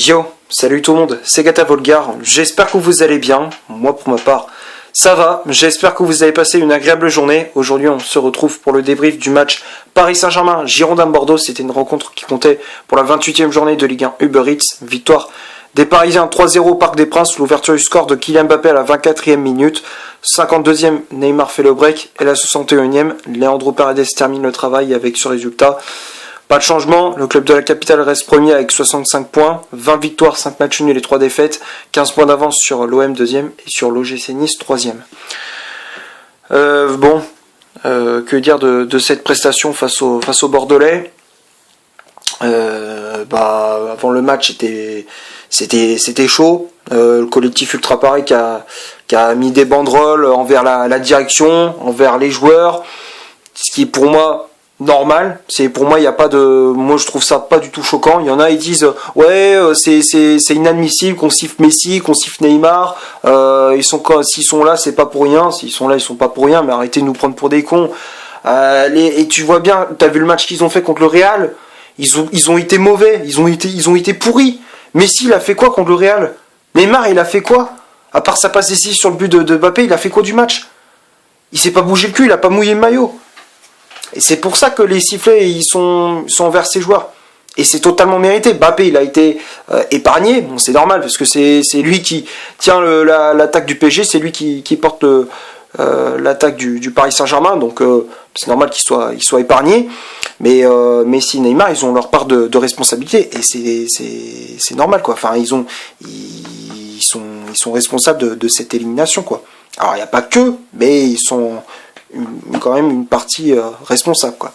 Yo, salut tout le monde, c'est Gata Volgar, j'espère que vous allez bien, moi pour ma part ça va, j'espère que vous avez passé une agréable journée. Aujourd'hui on se retrouve pour le débrief du match Paris Saint-Germain-Girondins-Bordeaux, c'était une rencontre qui comptait pour la 28e journée de Ligue 1 Uber Eats, victoire des Parisiens 3-0 au Parc des Princes, l'ouverture du score de Kylian Mbappé à la 24e minute, 52e Neymar fait le break et la 61e Leandro Paredes termine le travail avec ce résultat. Pas de changement, le club de la capitale reste premier avec 65 points, 20 victoires, 5 matchs nuls et 3 défaites, 15 points d'avance sur l'OM 2e et sur l'OGC Nice 3e. Que dire de cette prestation face aux Bordelais. Avant le match c'était chaud, le collectif Ultra Paris qui a mis des banderoles envers la direction, envers les joueurs, ce qui est pour moi normal. Moi je trouve ça pas du tout choquant. Il y en a, ils disent c'est inadmissible qu'on siffle Messi, qu'on siffle Neymar, s'ils sont là c'est pas pour rien, s'ils sont là ils sont pas pour rien, mais arrêtez de nous prendre pour des cons. Et tu vois bien, t'as vu le match qu'ils ont fait contre le Real, ils ont été mauvais, ils ont été pourris. Messi il a fait quoi contre le Real? Neymar il a fait quoi? À part sa passe décisive sur le but de Mbappé, il a fait quoi du match? Il s'est pas bougé le cul, il a pas mouillé le maillot. Et c'est pour ça que les sifflets ils sont envers ces joueurs. Et c'est totalement mérité. Mbappé il a été épargné, bon c'est normal parce que c'est lui qui tient l'attaque du PSG, c'est lui qui porte l'attaque du Paris Saint-Germain, donc c'est normal qu'il soit épargné. Mais Messi, Neymar, ils ont leur part de responsabilité et c'est normal quoi. Enfin ils sont responsables de cette élimination quoi. Alors il n'y a pas que, mais ils sont quand même une partie responsable quoi.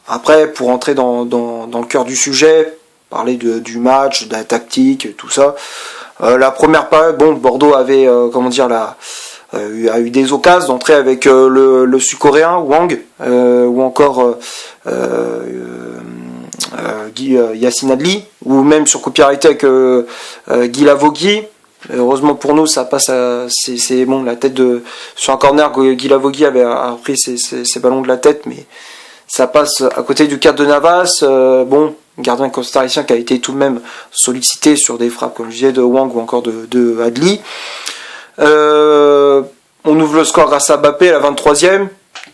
Après pour entrer dans le cœur du sujet, parler du match, de la tactique, tout ça. La première période, Bordeaux avait a eu des occasions d'entrer avec le sud-coréen Wang ou encore Yacine Adli, ou même sur coup de pied arrêté avec Guy Lavogui. Heureusement pour nous, ça passe c'est bon, la tête sur un corner, Guy Lavogui avait repris ses ballons de la tête, mais ça passe à côté du cadre de Navas. Gardien costaricien qui a été tout de même sollicité sur des frappes, comme je disais, de Wang ou encore de Adli. On ouvre le score grâce à Mbappé à la 23e.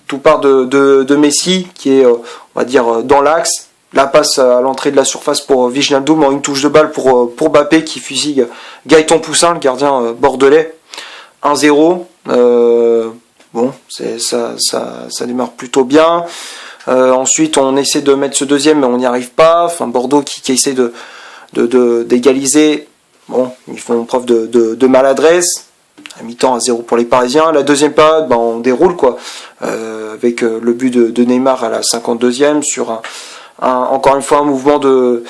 Tout part de Messi, qui est, on va dire, dans l'axe. La passe à l'entrée de la surface pour Wijnaldum en une touche de balle pour Mbappé qui fusille Gaëtan Poussin, le gardien bordelais. 1-0. Ça démarre plutôt bien. Ensuite, on essaie de mettre ce deuxième, mais on n'y arrive pas. Enfin, Bordeaux qui essaie d'égaliser. Ils font preuve de maladresse. À mi-temps, 1-0 pour les Parisiens. La deuxième période, on déroule quoi, avec le but de Neymar à la 52e sur encore une fois un mouvement de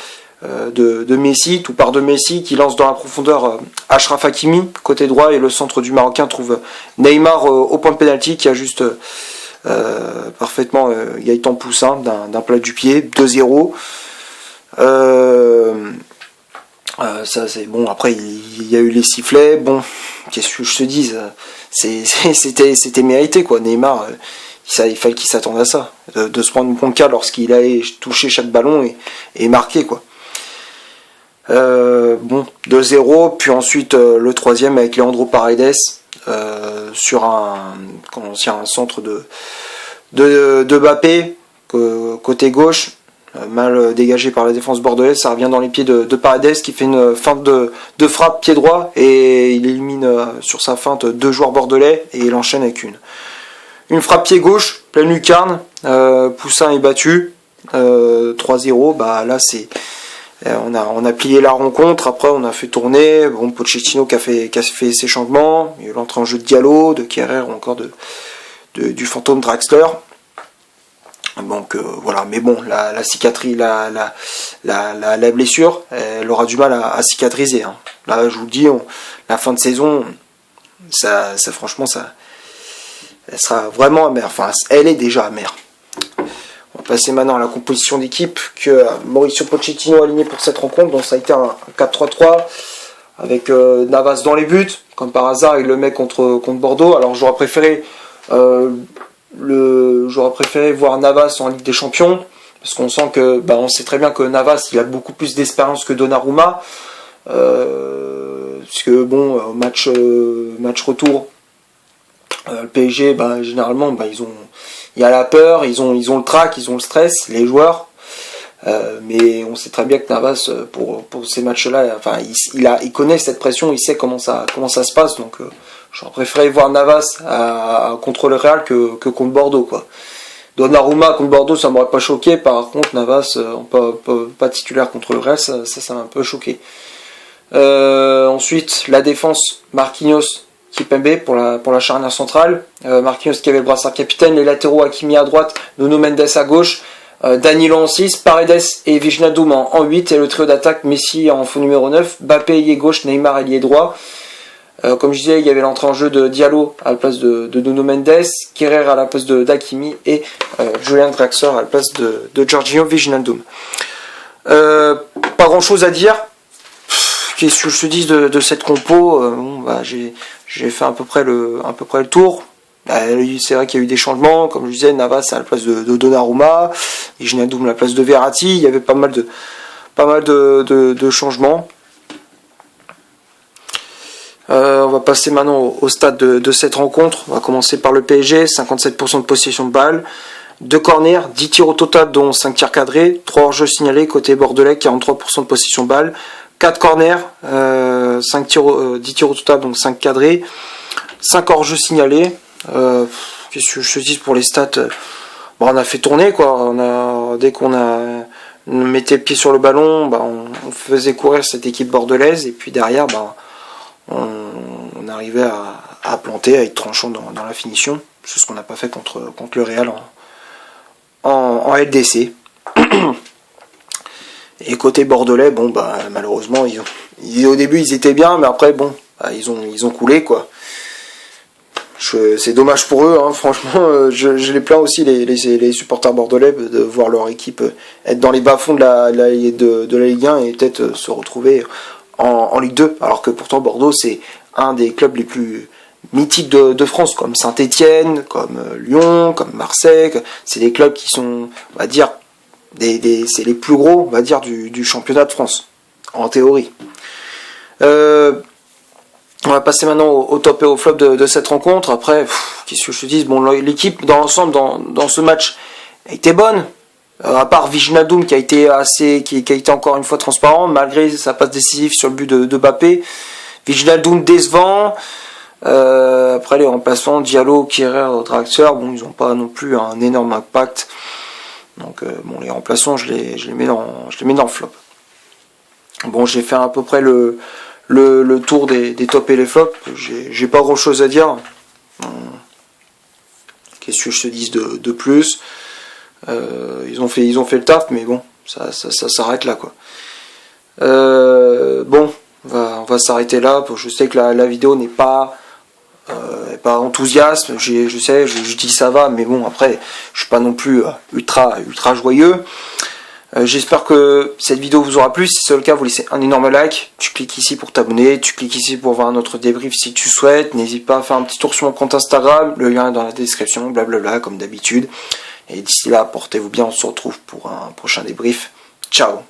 Messi, tout part de Messi qui lance dans la profondeur Achraf Hakimi côté droit, et le centre du Marocain trouve Neymar au point de pénalty qui ajuste parfaitement Gaëtan Poussin d'un plat du pied. 2-0. Ça c'est bon. Après il y a eu les sifflets. Qu'est-ce que je te dise, c'était mérité quoi. Neymar, il fallait qu'il s'attende à ça, de se prendre une ponca lorsqu'il allait toucher chaque ballon et marquer quoi. 2-0, puis ensuite le troisième avec Leandro Paredes sur un centre de Mbappé côté gauche, mal dégagé par la défense bordelaise. Ça revient dans les pieds de Paredes qui fait une feinte de frappe pied droit et il élimine sur sa feinte 2 joueurs bordelais et il enchaîne avec une frappe pied gauche, pleine lucarne. Poussin est battu. 3-0. Là c'est on a plié la rencontre. Après on a fait tourner. Pochettino qui a fait ses changements. Il y a eu l'entrée en jeu de Diallo, de Kerrer ou encore du fantôme Draxler. Donc voilà, mais la cicatrice, la blessure, elle aura du mal à cicatriser. Hein. Là, je vous le dis, la fin de saison, ça franchement, elle sera vraiment amère. Enfin, elle est déjà amère. On va passer maintenant à la composition d'équipe que Mauricio Pochettino a aligné pour cette rencontre. Donc ça a été un 4-3-3 avec Navas dans les buts. Comme par hasard, il le met contre Bordeaux. Alors j'aurais préféré voir Navas en Ligue des Champions, parce qu'on sent que, on sait très bien que Navas, il a beaucoup plus d'expérience que Donnarumma, parce que bon, match retour, le PSG, généralement, il y a la peur, ils ont le trac, ils ont le stress, les joueurs. Mais on sait très bien que Navas, pour ces matchs-là, enfin, il connaît cette pression, il sait comment ça se passe. Donc, j'aurais préféré voir Navas contre le Real que contre Bordeaux, quoi. Donnarumma contre Bordeaux, ça m'aurait pas choqué. Par contre, Navas, pas titulaire contre le Real, ça m'a un peu choqué. Ensuite, la défense, Marquinhos, Kimpembe pour la charnière centrale. Marquinhos qui avait le brassard capitaine, les latéraux Hakimi à droite, Nuno Mendes à gauche, Danilo en 6, Paredes et Wijnaldum en 8, et le trio d'attaque, Messi en faux numéro 9, Mbappé ailier gauche, Neymar ailier droit. Comme je disais, il y avait l'entrée en jeu de Diallo à la place de Nuno Mendes, Kerrer à la place d'Hakimi et Julian Draxler à la place de Jorginho Wijnaldum. Pas grand chose à dire. Qu'est-ce que je te dis de cette compo? J'ai fait à peu près le tour. C'est vrai qu'il y a eu des changements, comme je disais, Navas à la place de Donnarumma, Wijnaldum à la place de Verratti. Il y avait pas mal de changements. On va passer maintenant au stade de cette rencontre. On va commencer par le PSG, 57% de possession de balle, 2 corners, 10 tirs au total dont 5 tirs cadrés, 3 hors-jeux signalés côté bordelais, 43% de possession de balle, 4 corners, 10 tirs au total donc 5 cadrés, 5 hors-jeux signalés. Qu'est-ce que je te dis pour les stats? On a fait tourner, quoi. Dès qu'on mettait le pied sur le ballon, on faisait courir cette équipe bordelaise, et puis derrière on arrivait à planter, à être tranchant dans la finition. C'est ce qu'on n'a pas fait contre le Real en LDC. Et côté bordelais, malheureusement, au début ils étaient bien, mais après ils ont coulé, quoi. C'est dommage pour eux, hein. Franchement, je les plains aussi, les supporters bordelais, de voir leur équipe être dans les bas-fonds de la Ligue 1 et peut-être se retrouver en Ligue 2, alors que pourtant Bordeaux c'est un des clubs les plus mythiques de France, comme Saint-Étienne, comme Lyon, comme Marseille. C'est des clubs qui sont, on va dire, c'est les plus gros, on va dire, du championnat de France, en théorie. On va passer maintenant au top et au flop de cette rencontre. Après, qu'est-ce que je te dis, l'équipe dans l'ensemble dans ce match a été bonne. À part Wijnaldum qui a été encore une fois transparent malgré sa passe décisive sur le but de Mbappé. Wijnaldum décevant. Après les remplaçants, Diallo, Kerrer, Draxler, ils n'ont pas non plus un énorme impact. Donc les remplaçants, je les mets dans le flop. J'ai fait à peu près le tour des tops et les flops. J'ai pas grand chose à dire. Qu'est-ce que je te dise de plus? Ils ont fait le taf, mais bon, ça s'arrête là, quoi. On va s'arrêter là. Je sais que la vidéo n'est pas enthousiaste. Je sais, je dis ça va, mais bon, après, je suis pas non plus ultra joyeux. J'espère que cette vidéo vous aura plu. Si c'est le cas, vous laissez un énorme like. Tu cliques ici pour t'abonner. Tu cliques ici pour voir un autre débrief si tu souhaites. N'hésite pas à faire un petit tour sur mon compte Instagram. Le lien est dans la description, blablabla, comme d'habitude. Et d'ici là, portez-vous bien. On se retrouve pour un prochain débrief. Ciao!